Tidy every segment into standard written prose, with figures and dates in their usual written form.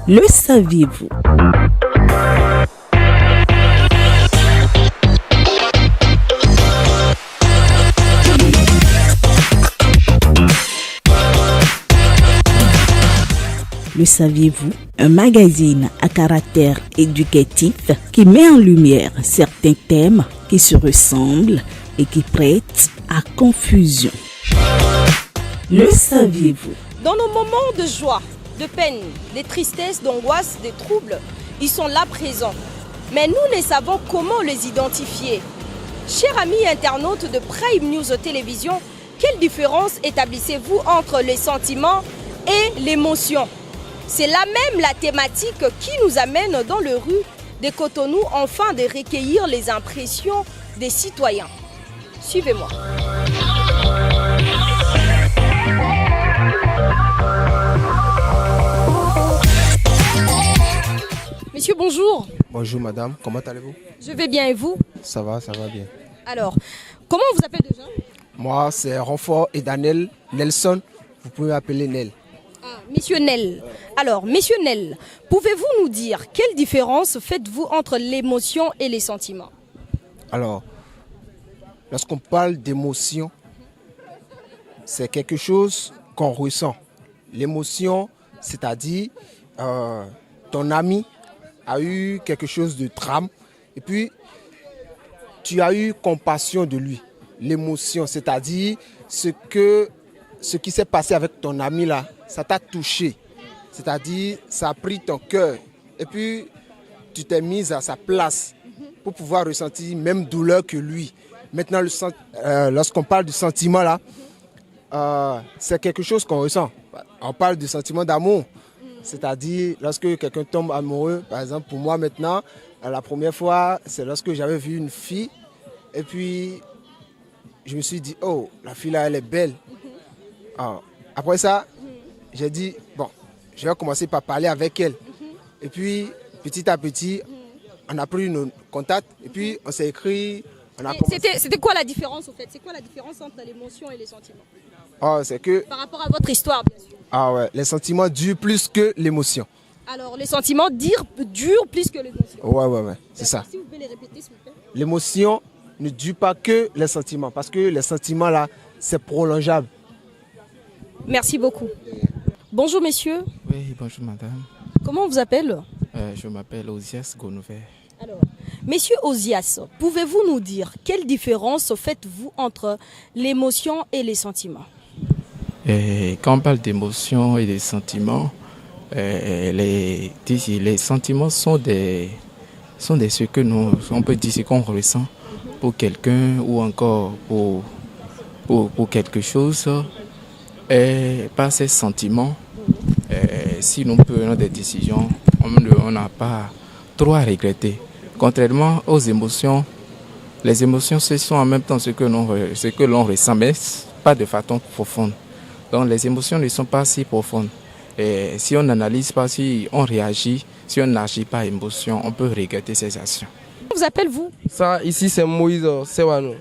Le saviez-vous? Le saviez-vous? Un magazine à caractère éducatif qui met en lumière certains thèmes qui se ressemblent et qui prêtent à confusion. Le saviez-vous? Dans nos moments de joie, de peine, de tristesse, d'angoisse, de troubles, ils sont là présents. Mais nous ne savons comment les identifier. Chers amis internautes de Prime News Télévision, quelle différence établissez-vous entre les sentiments et l'émotion? C'est là même la thématique qui nous amène dans le rue de Cotonou afin de recueillir les impressions des citoyens. Suivez-moi. Monsieur, bonjour. Bonjour madame, comment allez-vous? Je vais bien et vous? Ça va bien. Alors, comment on vous appelle déjà? Moi c'est Renfort et Daniel Nelson, vous pouvez m'appeler Nel. Monsieur Nel. Alors, Monsieur Nel, pouvez-vous nous dire quelle différence faites-vous entre l'émotion et les sentiments? Alors, lorsqu'on parle d'émotion, c'est quelque chose qu'on ressent. L'émotion, c'est-à-dire ton ami a eu quelque chose de drame et puis tu as eu compassion de lui. L'émotion, c'est-à-dire ce qui s'est passé avec ton ami là, ça t'a touché. C'est-à-dire, ça a pris ton cœur. Et puis, tu t'es mise à sa place pour pouvoir ressentir même douleur que lui. Maintenant, lorsqu'on parle du sentiment là, c'est quelque chose qu'on ressent. On parle du sentiment d'amour. C'est-à-dire, lorsque quelqu'un tombe amoureux, par exemple, pour moi maintenant, la première fois, c'est lorsque j'avais vu une fille. Et puis, je me suis dit, oh, la fille là, elle est belle. Après ça, j'ai dit, bon, je vais commencer par parler avec elle. Et puis, petit à petit, on a pris nos contacts et puis on s'est écrit. C'était quoi la différence au fait? C'est quoi la différence entre l'émotion et les sentiments? C'est que... Par rapport à votre histoire, bien sûr. Ouais, les sentiments durent plus que l'émotion. Alors, les sentiments durent plus que l'émotion. Ouais, c'est ça. Si vous pouvez les répéter, s'il vous plaît. L'émotion ne dure pas que les sentiments parce que les sentiments là, c'est prolongeable. Merci beaucoup. Bonjour messieurs. Oui, bonjour madame. Comment on vous appelle? Je m'appelle Osias Gonouver. Alors, messieurs Osias, pouvez-vous nous dire quelle différence faites-vous entre l'émotion et les sentiments? Quand on parle d'émotion et des sentiments, les sentiments sont ce que on peut dire ce qu'on ressent pour quelqu'un ou encore pour quelque chose. Et par ces sentiments, si nous prenons des décisions, on n'a pas trop à regretter. Contrairement aux émotions, les émotions ce sont en même temps ce que l'on ressent, mais pas de façon profonde. Donc les émotions ne sont pas si profondes. Et si on n'analyse pas, si on réagit, si on n'agit pas à émotion, on peut regretter ses actions. Comment vous appelez-vous? Ça, ici c'est Moïse Sewano.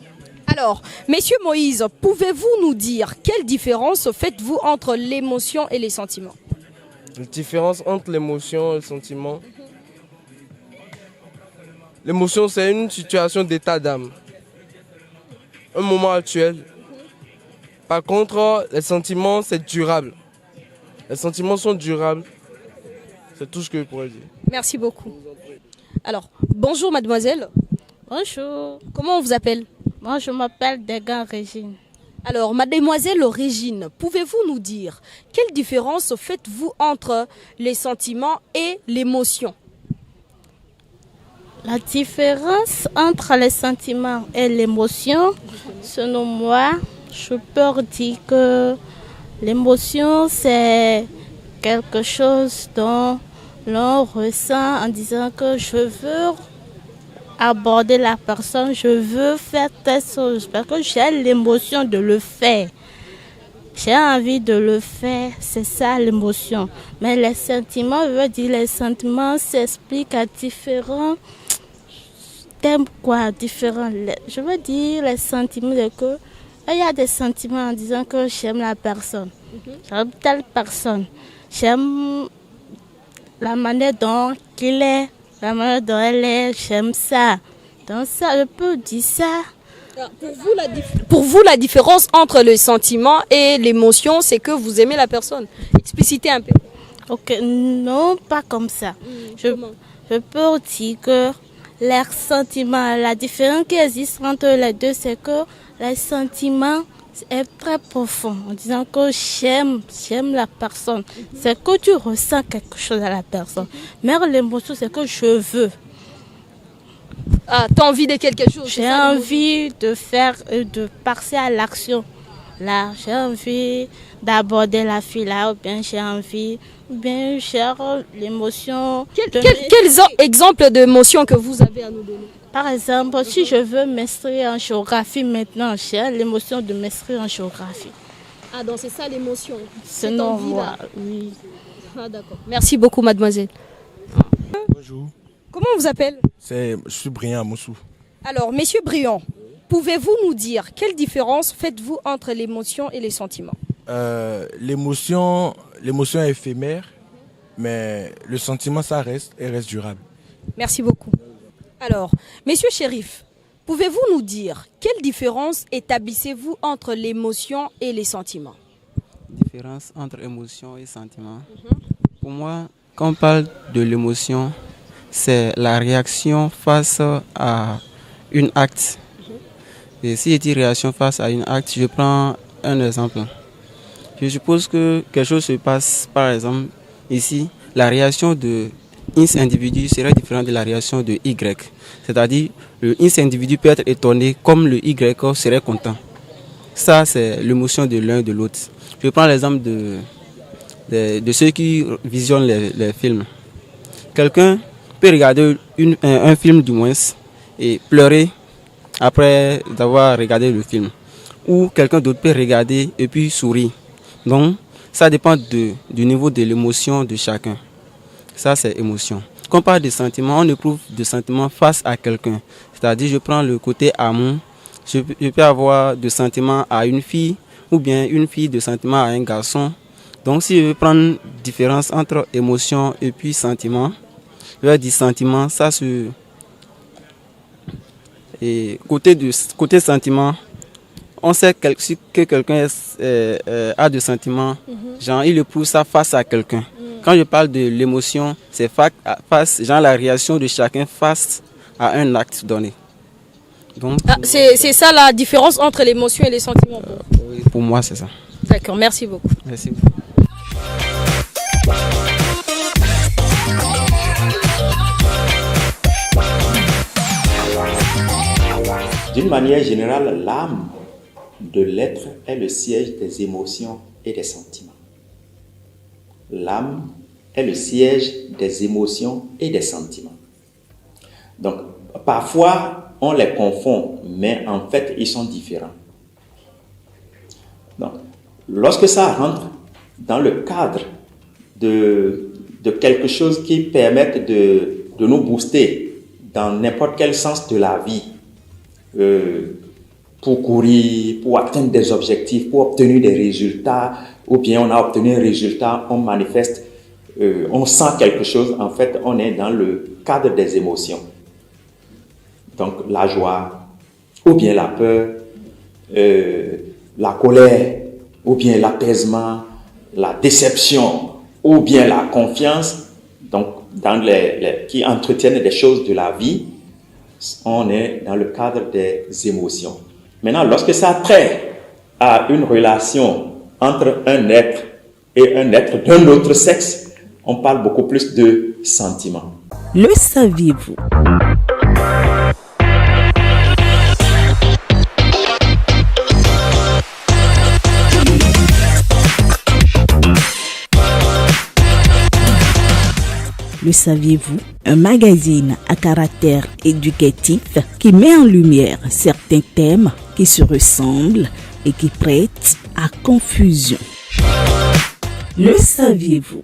Alors, Monsieur Moïse, pouvez-vous nous dire quelle différence faites-vous entre l'émotion et les sentiments? La différence entre l'émotion et le sentiment. L'émotion, c'est une situation d'état d'âme. Un moment actuel. Par contre, les sentiments, c'est durable. Les sentiments sont durables. C'est tout ce que je pourrais dire. Merci beaucoup. Alors, bonjour mademoiselle. Bonjour. Comment on vous appelle? Moi, je m'appelle Degan Régine. Alors, mademoiselle Régine, pouvez-vous nous dire quelle différence faites-vous entre les sentiments et l'émotion? La différence entre les sentiments et l'émotion, selon moi, je peux dire que l'émotion, c'est quelque chose dont l'on ressent en disant que je veux aborder la personne, je veux faire telle chose parce que j'ai l'émotion de le faire. J'ai envie de le faire, c'est ça l'émotion. Mais les sentiments, je veux dire, les sentiments s'expliquent à différents thèmes, différents. Je veux dire, les sentiments, il y a des sentiments en disant que j'aime la personne, j'aime telle personne, j'aime la manière dont il est, la manière dont elle est, j'aime ça. Donc ça, je peux dire ça. Pour vous, la différence entre le sentiment et l'émotion, c'est que vous aimez la personne. Explicitez un peu. Ok, non, pas comme ça. Je peux dire que les sentiments, la différence qui existe entre les deux, c'est que les sentiments est très profond. En disant que j'aime la personne. C'est que tu ressens quelque chose à la personne. Mais l'émotion, c'est que je veux. Ah, tu as envie de quelque chose? J'ai envie de faire, de passer à l'action. Là, j'ai envie d'aborder la fille là, ou bien j'ai envie, ou bien j'ai l'émotion. Quels exemples d'émotions que vous avez à nous donner? Par exemple, si je veux m'inscrire en géographie maintenant, j'ai l'émotion de m'inscrire en géographie. Ah, donc c'est ça l'émotion? C'est non, moi, oui. Ah, d'accord. Merci beaucoup, mademoiselle. Bonjour. Comment on vous appelle? Je suis Brian Moussou. Alors, monsieur Briand, pouvez-vous nous dire quelle différence faites-vous entre l'émotion et les sentiments? L'émotion est éphémère, mais le sentiment, ça reste et reste durable. Merci beaucoup. Alors, monsieur Chérif, pouvez-vous nous dire quelle différence établissez-vous entre l'émotion et les sentiments? Différence entre émotion et sentiment. Pour moi, quand on parle de l'émotion, c'est la réaction face à un acte. Et si je dis réaction face à un acte, je prends un exemple. Je suppose que quelque chose se passe, par exemple, ici, la réaction de X individu serait différente de la réaction de Y. C'est-à-dire, le X individu peut être étonné comme le Y serait content. Ça, c'est l'émotion de l'un et de l'autre. Je prends l'exemple de ceux qui visionnent les films. Quelqu'un peut regarder un film du moins et pleurer après avoir regardé le film. Ou quelqu'un d'autre peut regarder et puis sourire. Donc, ça dépend du niveau de l'émotion de chacun. Ça, c'est émotion. Quand on parle de sentiments, on éprouve des sentiments face à quelqu'un. C'est-à-dire, je prends le côté amour. Je peux avoir des sentiments à une fille ou bien une fille de sentiments à un garçon. Donc, si je veux prendre une différence entre émotion et puis sentiment, je vais dire sentiment, ça se... Et côté sentiment, on sait que quelqu'un a des sentiments, genre il éprouve ça face à quelqu'un. Quand je parle de l'émotion, c'est face, genre la réaction de chacun face à un acte donné. Donc, c'est ça la différence entre l'émotion et les sentiments? Pour moi, c'est ça. D'accord, merci beaucoup. Merci. D'une manière générale, l'âme de l'être est le siège des émotions et des sentiments. L'âme est le siège des émotions et des sentiments. Donc, parfois, on les confond, mais en fait, ils sont différents. Donc, lorsque ça rentre dans le cadre de quelque chose qui permette de nous booster dans n'importe quel sens de la vie, pour courir, pour atteindre des objectifs, pour obtenir des résultats, ou bien on a obtenu un résultat, on manifeste, on sent quelque chose, en fait, on est dans le cadre des émotions. Donc la joie, ou bien la peur, la colère, ou bien l'apaisement, la déception, ou bien la confiance, donc qui entretiennent des choses de la vie, on est dans le cadre des émotions. Maintenant, lorsque ça a trait à une relation entre un être et un être d'un autre sexe, on parle beaucoup plus de sentiments. Le saviez-vous? Le saviez-vous? Un magazine à caractère éducatif qui met en lumière certains thèmes qui se ressemblent et qui prêtent à confusion. Le saviez-vous?